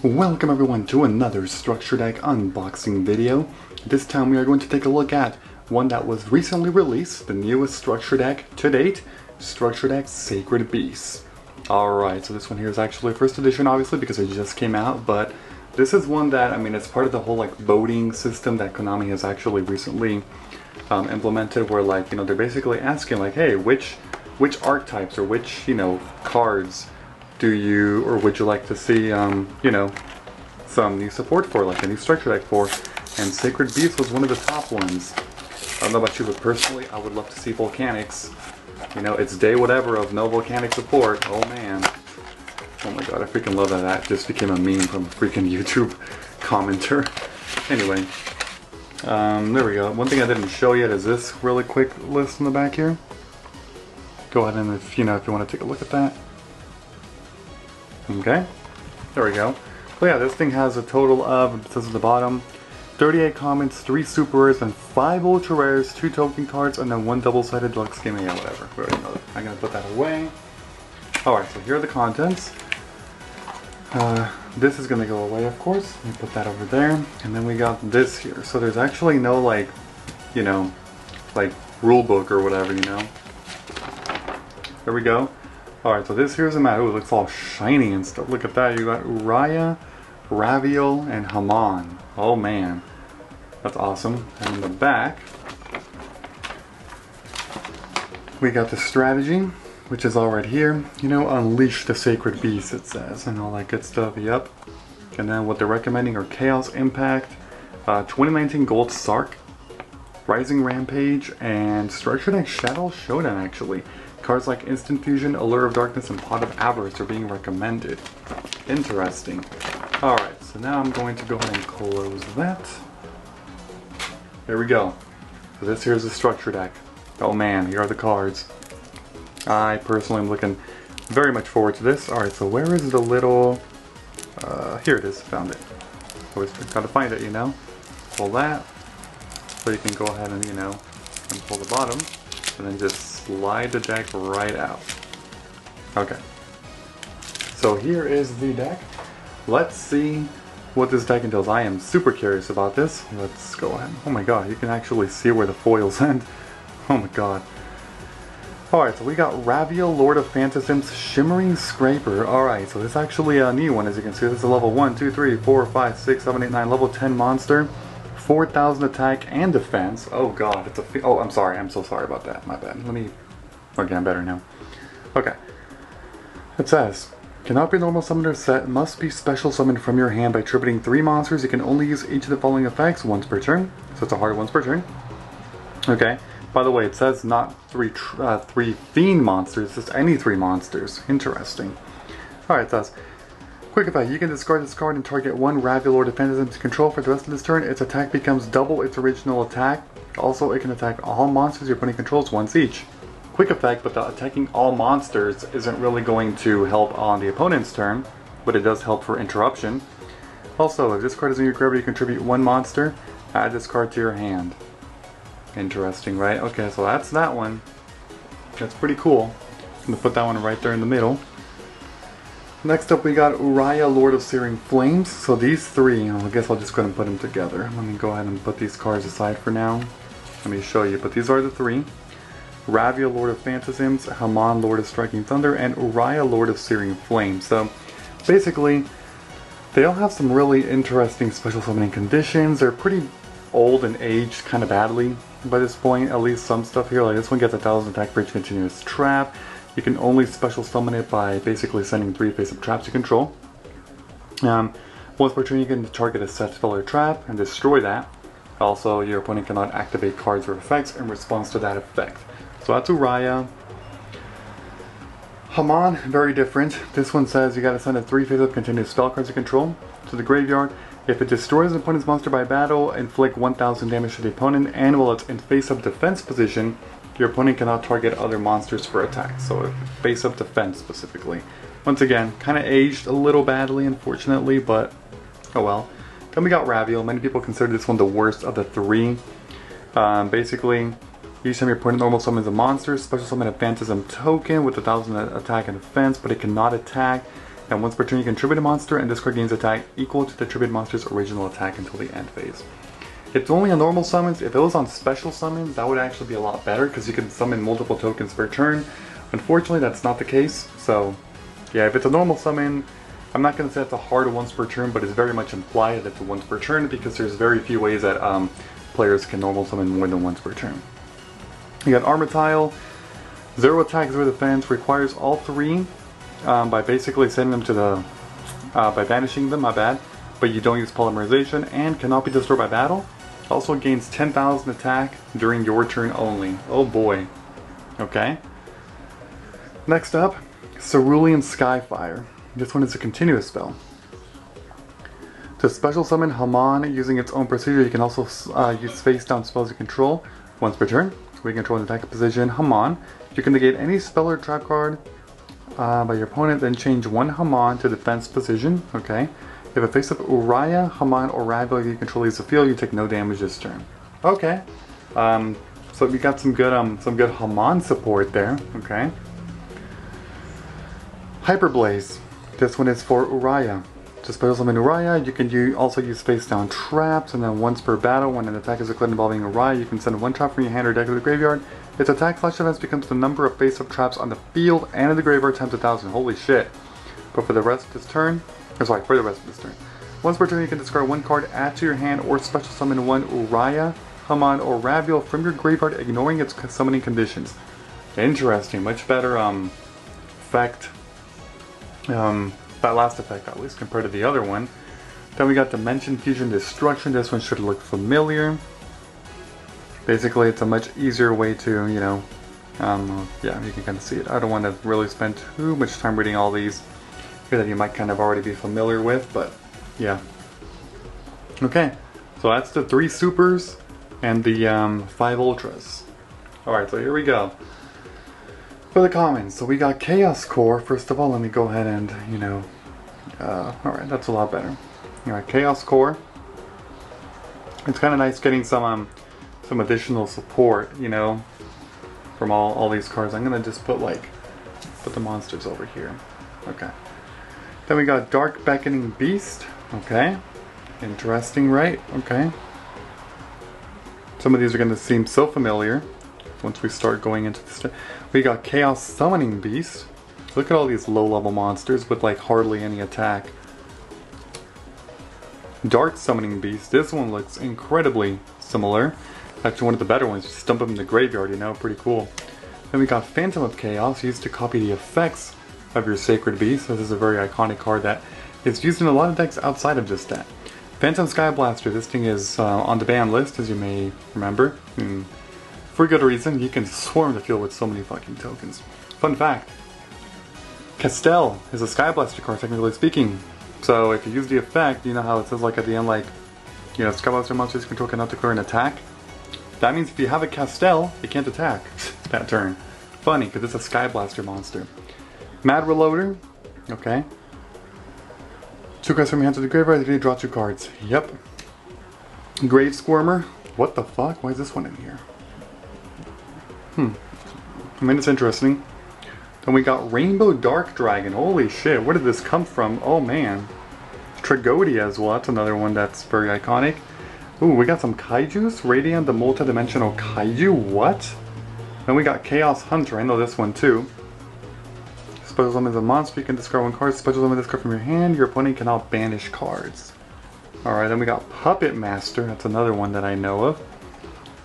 Welcome everyone to another structure deck unboxing video. This time we are going to take a look at one that was recently released, the newest structure deck to date, Structure Deck Sacred Beasts. Alright, so this one here is actually first edition obviously because it just came out, but this is one that, I mean, it's part of the whole like voting system that Konami has actually recently implemented, where like, you know, they're basically asking like, hey, which archetypes or which, you know, cards do you or would you like to see, you know, some new support for, like a new structure deck for, and Sacred Beast was one of the top ones. I don't know about you, but personally, I would love to see Volcanics. You know, it's day whatever of no Volcanic support. Oh man. Oh my god, I freaking love that. That just became a meme from a freaking YouTube commenter. Anyway, there we go. One thing I didn't show yet is this really quick list in the back here. Go ahead and if you want to take a look at that. Okay, there we go. But yeah, this thing has a total of, it says at the bottom, 38 commons, 3 super rares, and 5 ultra rares, 2 token cards, and then 1 double-sided deluxe game. Yeah, whatever. We already know that. I'm gonna put that away. Alright, so here are the contents. This is gonna go away, of course. Let me put that over there. And then we got this here. So there's actually no, like, you know, like, rule book or whatever, you know. There we go. Alright, so this here's a mat. Ooh, it looks all shiny and stuff. Look at that. You got Raya, Raviolo, and Mound. Oh man. That's awesome. And in the back, we got the strategy, which is all right here. You know, unleash the sacred beast, it says, and all that good stuff. Yep. And then what they're recommending are Chaos Impact, 2019 Gold Sark, Rising Rampage, and Structure Deck Shadow Showdown, actually. Cards like Instant Fusion, Allure of Darkness, and Pot of Avarice are being recommended. Interesting. Alright, so now I'm going to go ahead and close that. There we go. So this here's the structure deck. Oh man, here are the cards. I personally am looking very much forward to this. Alright, so where is the little... here it is, found it. Always gotta find it, you know. Pull that. So you can go ahead and, you know, and pull the bottom. And then just slide the deck right out. Okay. So here is the deck. Let's see what this deck entails. I am super curious about this. Let's go ahead. Oh my god, you can actually see where the foils end. Oh my god. Alright, so we got Raviolo Lord of Fantass' Shimmering Scraper. Alright, so this is actually a new one, as you can see. This is a level 1, 2, 3, 4, 5, 6, 7, 8, 9, level 10 monster. 4,000 attack and defense. Oh god, it's a... oh, I'm sorry. I'm so sorry about that. My bad. Let me... okay, I'm better now. Okay. It says, cannot be normal summoner set, must be special summoned from your hand by tributing 3 monsters. You can only use each of the following effects once per turn. So it's a hard once per turn. Okay. By the way, it says not three fiend monsters, just any 3 monsters. Interesting. Alright, it says, quick effect, you can discard this card and target 1 Raviolo Da Fantass to control for the rest of this turn. Its attack becomes double its original attack. Also, it can attack all monsters your opponent controls once each. Quick effect, but the attacking all monsters isn't really going to help on the opponent's turn, but it does help for interruption. Also, if this card is in your graveyard, you contribute 1 monster, add this card to your hand. Interesting, right? Okay, so that's that one. That's pretty cool. I'm going to put that one right there in the middle. Next up we got Raya Lord of Searing Flames. So these 3, I guess I'll just go ahead and put them together. Let me go ahead and put these cards aside for now. Let me show you, but these are the 3. Raviolo Lord of Fantass, Mound Lord of Striking Thunder, and Raya Lord of Searing Flames. So basically, they all have some really interesting special summoning conditions. They're pretty old and aged kind of badly by this point. At least some stuff here, like this one gets 1,000 attack for each continuous trap. You can only special summon it by basically sending 3 face-up traps you control. Once per turn you can target a set spell or trap and destroy that. Also, your opponent cannot activate cards or effects in response to that effect. So that's Raya. Mound, very different. This one says you gotta send a 3 face-up continuous spell cards you control to the graveyard. If it destroys an opponent's monster by battle, inflict 1,000 damage to the opponent, and while it's in face-up defense position, your opponent cannot target other monsters for attack. So face-up defense specifically. Once again, kind of aged a little badly, unfortunately, but oh well. Then we got Raviolo. Many people consider this one the worst of the 3. Basically, each time your opponent normal summons a monster, special summon a Phantasm token with 1,000 attack and defense, but it cannot attack. And once per turn, you can tribute a monster, and this card gains attack equal to the tribute monster's original attack until the end phase. It's only on normal summons. If it was on special summons, that would actually be a lot better because you can summon multiple tokens per turn. Unfortunately, that's not the case. So, yeah, if it's a normal summon, I'm not going to say it's a hard once per turn, but it's very much implied that it's a once per turn because there's very few ways that players can normal summon more than once per turn. You got Armityle, 0 attack, 0 defense, requires all 3 by basically sending them to the, by banishing them, my bad, but you don't use polymerization, and cannot be destroyed by battle. Also gains 10,000 attack during your turn only. Oh boy. Okay. Next up, Cerulean Skyfire. This one is a continuous spell. To special summon Haman using its own procedure, you can also use face down spells you control once per turn. So we control an attack position Haman. You can negate any spell or trap card by your opponent, then change one Haman to defense position. Okay. If a face up Raya, Haman, or Raviolo you control leaves the field, you take no damage this turn. Okay. So we got some good Haman support there. Okay. Hyperblaze. This one is for Raya. To special summon Raya, you can also use face down traps, and then once per battle, when an attack is declared involving Raya, you can send one trap from your hand or deck to the graveyard. Its attack / defense becomes the number of face up traps on the field and in the graveyard times 1,000. Holy shit. But for the rest of this turn, for the rest of this turn. Once per turn, you can discard one card, add to your hand, or special summon one Raya, Haman, or Raviolo from your graveyard, ignoring its summoning conditions. Interesting. Much better effect. That last effect, at least, compared to the other one. Then we got Dimension Fusion Destruction. This one should look familiar. Basically, it's a much easier way to, you know, yeah, you can kind of see it. I don't want to really spend too much time reading all these that you might kind of already be familiar with, but yeah. Okay, so that's the 3 supers and the 5 ultras. Alright, so here we go. For the commons, so we got Chaos Core. First of all, let me go ahead and, you know, alright, that's a lot better. Alright, Chaos Core. It's kind of nice getting some additional support, you know, from all these cards. I'm gonna just put the monsters over here. Okay. Then we got Dark Beckoning Beast. Okay. Interesting, right? Okay. Some of these are gonna seem so familiar once we start going into this. We got Chaos Summoning Beast. Look at all these low-level monsters with like hardly any attack. Dark Summoning Beast. This one looks incredibly similar. Actually, one of the better ones. Just dump them in the graveyard, you know, pretty cool. Then we got Phantom of Chaos, used to copy the effects of your Sacred Beast. So this is a very iconic card that is used in a lot of decks outside of just that. Phantom Sky Blaster. This thing is on the ban list, as you may remember. For good reason. You can swarm the field with so many fucking tokens. Fun fact. Castell is a Sky Blaster card, technically speaking. So if you use the effect, you know how it says like at the end, like, you know, Sky Blaster monsters you control cannot declare an attack. That means if you have a Castell, it can't attack that turn. Funny, because it's a Sky Blaster monster. Mad Reloader. Okay. 2 cards from your hand to the graveyard, you draw 2 cards. Yep. Grave Squirmer. What the fuck? Why is this one in here? I mean, it's interesting. Then we got Rainbow Dark Dragon. Holy shit, where did this come from? Oh man. Tragodia as well. That's another one that's very iconic. Ooh, we got some Kaijus. Radiant, the multi-dimensional Kaiju. What? Then we got Chaos Hunter. I know this one too. Special summon is a monster. You can discard 1 card. Special summon this card from your hand. Your opponent cannot banish cards. Alright, then we got Puppet Master. That's another one that I know of.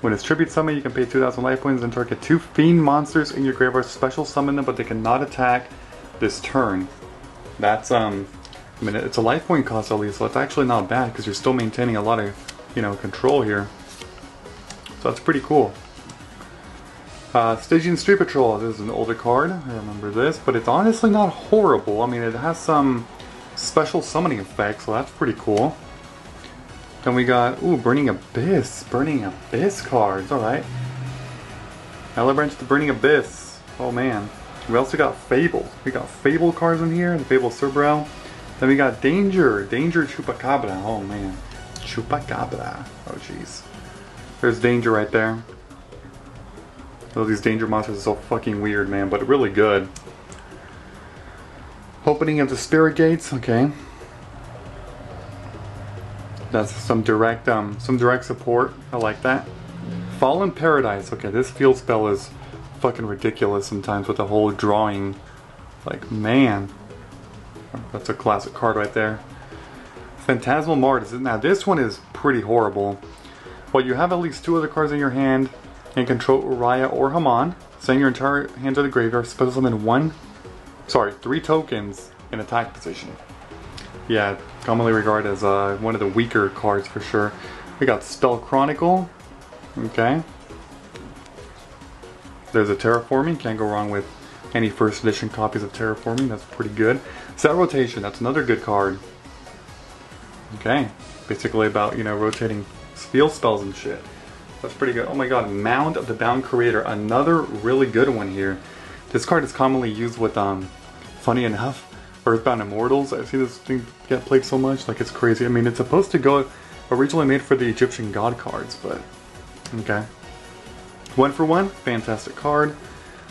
When it's tribute summon, you can pay 2,000 life points and target 2 fiend monsters in your graveyard. Special summon them, but they cannot attack this turn. That's I mean, it's a life point cost at least, so it's actually not bad because you're still maintaining a lot of, you know, control here. So that's pretty cool. Stygian Street Patrol. This is an older card. I remember this, but it's honestly not horrible. I mean, it has some special summoning effects, so that's pretty cool. Then we got, ooh, Burning Abyss. Burning Abyss cards, alright. Branch to Burning Abyss. Oh man. We also got Fable. We got Fable cards in here, the Fable Cerbero. Then we got Danger. Danger Chupacabra. Oh man. Chupacabra. Oh jeez. There's Danger right there. Oh, these Danger monsters are so fucking weird, man, but really good. Opening of the Spirit Gates, okay. That's some direct support. I like that. Fallen Paradise, okay, this field spell is fucking ridiculous sometimes with the whole drawing. Like, man. That's a classic card right there. Phantasmal Mart, now this one is pretty horrible. Well, you have at least 2 other cards in your hand and control Raya or Haman. Send your entire hand to the graveyard, special summon 3 tokens in attack position. Yeah, commonly regarded as one of the weaker cards for sure. We got Spell Chronicle. Okay. There's a Terraforming, can't go wrong with any first edition copies of Terraforming, that's pretty good. Set Rotation, that's another good card. Okay, basically about, you know, rotating field spells and shit. That's pretty good. Oh my god, Mound of the Bound Creator, another really good one here. This card is commonly used with, funny enough, Earthbound Immortals. I've seen this thing get played so much, like it's crazy. I mean, it's supposed to go, originally made for the Egyptian god cards, but, okay. 1 for 1, fantastic card.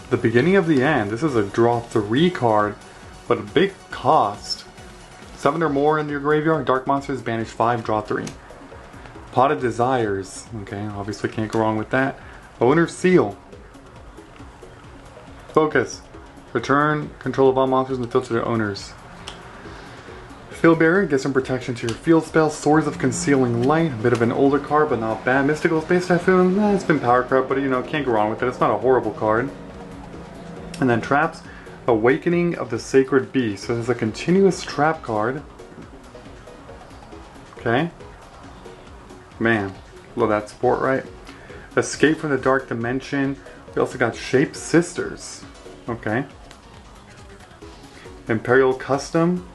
The Beginning of the End, this is a draw 3 card, but a big cost. 7 or more in your graveyard, Dark Monsters, banish 5, draw 3. Pot of Desires, okay, obviously can't go wrong with that. Owner's Seal. Focus. Return control of all monsters in the field to their owners. Field Barrier, get some protection to your field spells. Swords of Concealing Light, a bit of an older card, but not bad. Mystical Space Typhoon, it's been power corrupt, but you know, can't go wrong with it. It's not a horrible card. And then Traps, Awakening of the Sacred Beast. So there's a continuous trap card. Okay. Man, love that support, right? Escape from the Dark Dimension. We also got Shape Sisters. Okay. Imperial Custom.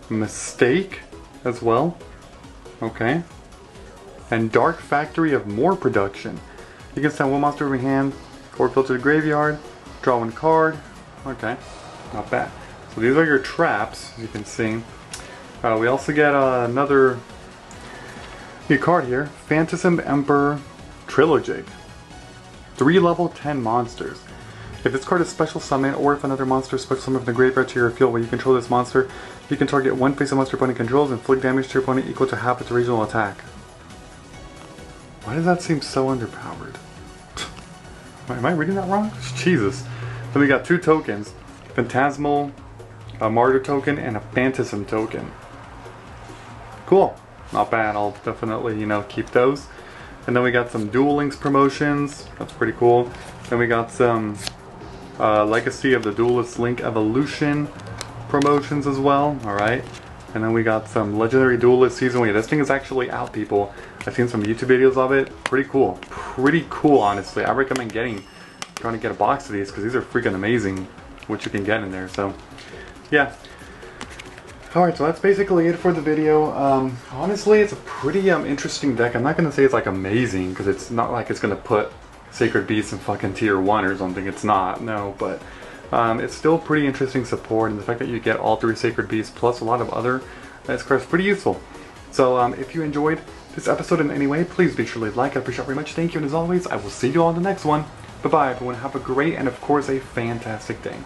Mistake as well. Okay. And Dark Factory of More Production. You can send 1 monster from your hand or filter the graveyard. Draw 1 card. Okay. Not bad. So these are your traps, as you can see. We also get another new card here. Phantasm Emperor Trilogy. 3 level 10 monsters. If this card is special summon, or if another monster is special summoned from the graveyard to your field where you control this monster, you can target 1 face of monster opponent controls and inflict damage to your opponent equal to half its original attack. Why does that seem so underpowered? Am I reading that wrong? Jesus. Then we got 2 tokens. Phantasmal Martyr token and a Phantasm token. Cool. Not bad. I'll definitely, you know, keep those. And then we got some Duel Links promotions. That's pretty cool. Then we got some Legacy of the Duelist Link Evolution promotions as well. Alright. And then we got some Legendary Duelist Season 1. This thing is actually out, people. I've seen some YouTube videos of it. Pretty cool. Pretty cool, honestly. I recommend trying to get a box of these because these are freaking amazing what you can get in there. So, yeah. Alright, so that's basically it for the video. Honestly, it's a pretty interesting deck. I'm not going to say it's like amazing because it's not like it's going to put Sacred Beasts in fucking tier 1 or something. It's not, no, but it's still pretty interesting support, and the fact that you get all 3 Sacred Beasts plus a lot of other cards is pretty useful. So if you enjoyed this episode in any way, please be sure to like. I appreciate it very much. Thank you, and as always, I will see you all in the next one. Bye-bye, everyone. Have a great and, of course, a fantastic day.